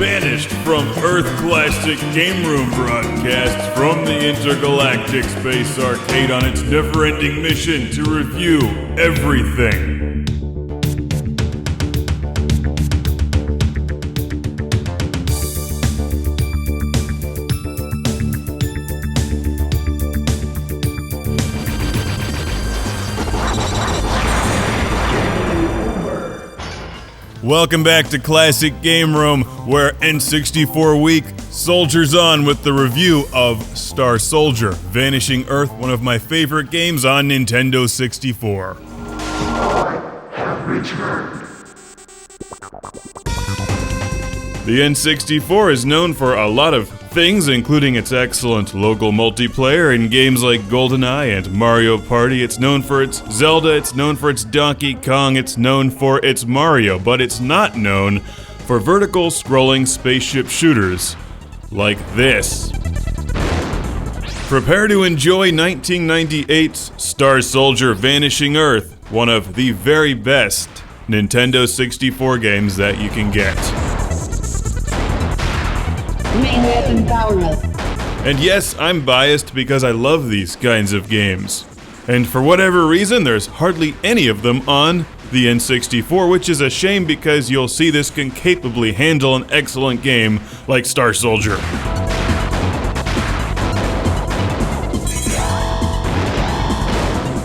Vanished from Earth Classic Game Room broadcasts from the Intergalactic Space Arcade on its never-ending mission to review everything. Welcome back to Classic Game Room, where N64 Week soldiers on with the review of Star Soldier, Vanishing Earth, one of my favorite games on Nintendo 64. I have returned. The N64 is known for a lot of things, including its excellent local multiplayer in games like GoldenEye and Mario Party. It's known for its Zelda, it's known for its Donkey Kong, it's known for its Mario, but it's not known for vertical scrolling spaceship shooters like this. Prepare to enjoy 1998's Star Soldier Vanishing Earth, one of the very best Nintendo 64 games that you can get. Main weapon power up. And yes, I'm biased because I love these kinds of games. And for whatever reason, there's hardly any of them on the N64, which is a shame because you'll see this can capably handle an excellent game like Star Soldier.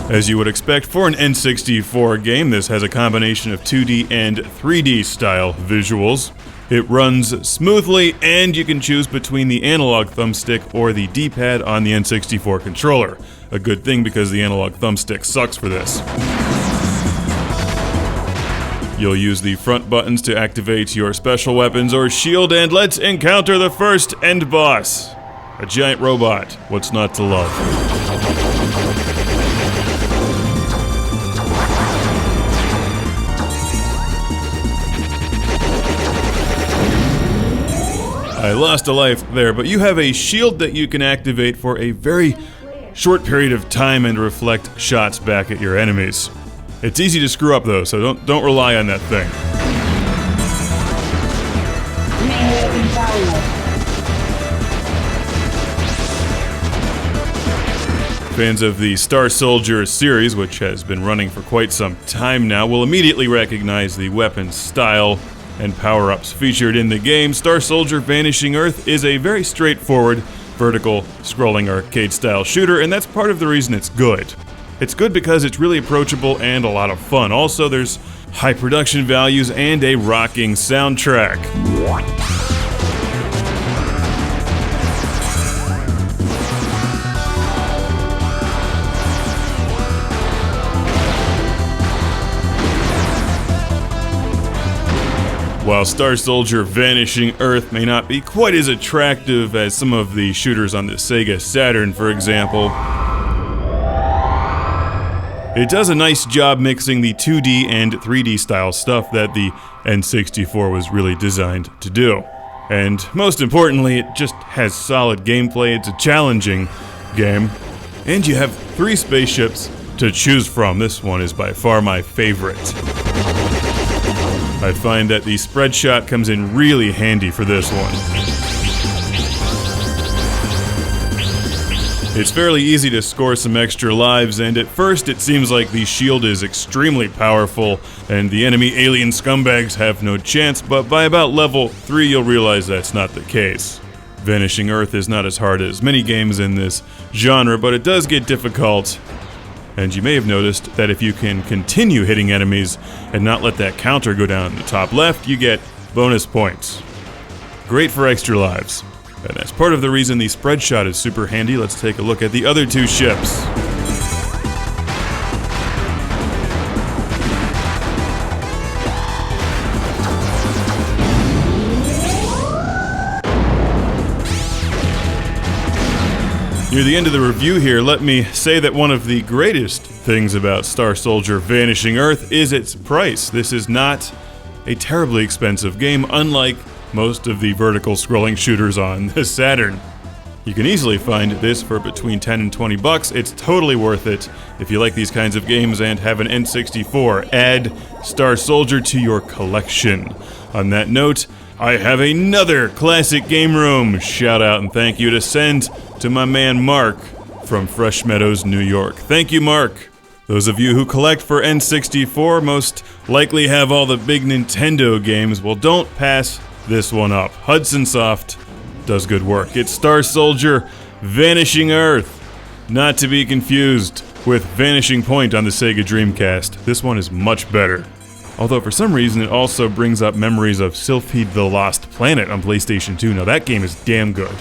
As you would expect for an N64 game, this has a combination of 2D and 3D style visuals. It runs smoothly, and you can choose between the analog thumbstick or the D-pad on the N64 controller. A good thing because the analog thumbstick sucks for this. You'll use the front buttons to activate your special weapons or shield, and let's encounter the first end boss. A giant robot. What's not to love? I lost a life there, but you have a shield that you can activate for a very short period of time and reflect shots back at your enemies. It's easy to screw up though, so don't rely on that thing. Fans of the Star Soldier series, which has been running for quite some time now, will immediately recognize the weapon style and power-ups featured in the game. Star Soldier Vanishing Earth is a very straightforward, vertical scrolling arcade-style shooter, and that's part of the reason it's good. It's good because it's really approachable and a lot of fun. Also, there's high production values and a rocking soundtrack. While Star Soldier Vanishing Earth may not be quite as attractive as some of the shooters on the Sega Saturn, for example, it does a nice job mixing the 2D and 3D style stuff that the N64 was really designed to do. And most importantly, it just has solid gameplay. It's a challenging game, and you have 3 spaceships to choose from. This one is by far my favorite. I find that the spread shot comes in really handy for this one. It's fairly easy to score some extra lives, and at first it seems like the shield is extremely powerful and the enemy alien scumbags have no chance, but by about level 3 you'll realize that's not the case. Vanishing Earth is not as hard as many games in this genre, but it does get difficult. And you may have noticed that if you can continue hitting enemies and not let that counter go down in the top left, you get bonus points. Great for extra lives. And that's part of the reason the spread shot is super handy. Let's take a look at the other 2 ships. Near the end of the review here, let me say that one of the greatest things about Star Soldier Vanishing Earth is its price. This is not a terribly expensive game, unlike most of the vertical scrolling shooters on the Saturn. You can easily find this for between 10 and 20 bucks. It's totally worth it if you like these kinds of games and have an N64. Add Star Soldier to your collection. On that note, I have another classic game room shout out and thank you to send to my man Mark from Fresh Meadows, New York. Thank you, Mark. Those of you who collect for N64 most likely have all the big Nintendo games. Well, don't pass this one up. Hudson Soft does good work. It's Star Soldier Vanishing Earth, not to be confused with Vanishing Point on the Sega Dreamcast. This one is much better. Although for some reason it also brings up memories of Sylphid the Lost Planet on PlayStation 2. Now that game is damn good.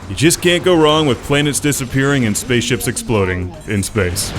You just can't go wrong with planets disappearing and spaceships exploding in space.